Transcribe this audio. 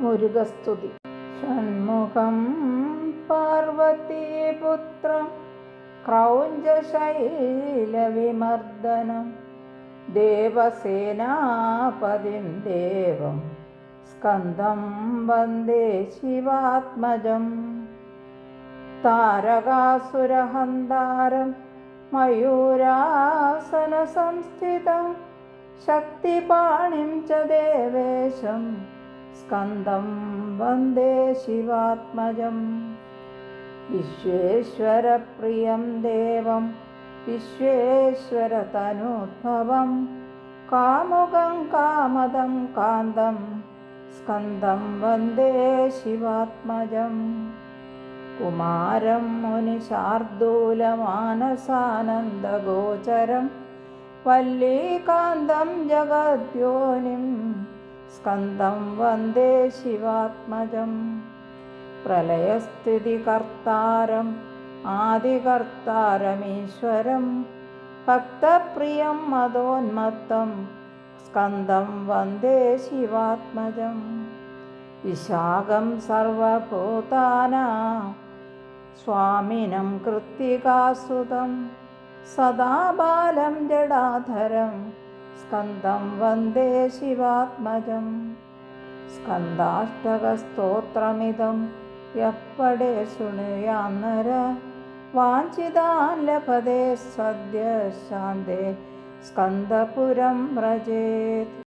മുരുകസ്തുതി. ഷൺമുഖം പാർവതീപുത്രം ക്രൗഞ്ചശൈലവിമർദ്ദനം ദേവസേനാപതിം ദേവം സ്കന്ദം വന്ദേ ശിവാത്മജം. താരകാസുരഹന്താരം മയൂരാസനസംസ്ഥിതം ശക്തിപാണിം ച ദേവേശം സ്കന്ദം വന്ദേ ശിവാത്മജം. വിശ്വേശ്വരപ്രിയം ദേവം വിശ്വേശ്വരതനൂദ്ഭവം കാമുകം കാമദം കാന്തം സ്കന്ദം വന്ദേ ശിവാത്മജം. കുമാരം മുനിശാർദൂലമാനസാനന്ദഗോചരം വല്ലീകാന്തം ജഗദ്യോനിം സ്കന്ദം വന്ദേ ശിവാത്മജം. പ്രളയസ്ഥിതികർത്താരം ആദികർത്താരമീശ്വരം ഭക്തപ്രിയം മദോന്മത്തം സ്കന്ദം വന്ദേ ശിവാത്മജം. വിശാഖം സർവഭൂതാനാം സ്വാമിനം കൃത്തികാസുതം സദാ ബാലം ജടാധരം സ്കന്ദം വന്ദേ ശിവാത്മജം. സ്കന്ധാഷ്ടകസ്തോത്രമിദം യഃ പഠേ ശൃണുയാന്നര വാഞ്ചിതാൻ ലഭതേ സദ്യ ശാന്തേ സ്കന്ദപുരം വ്രജേത്.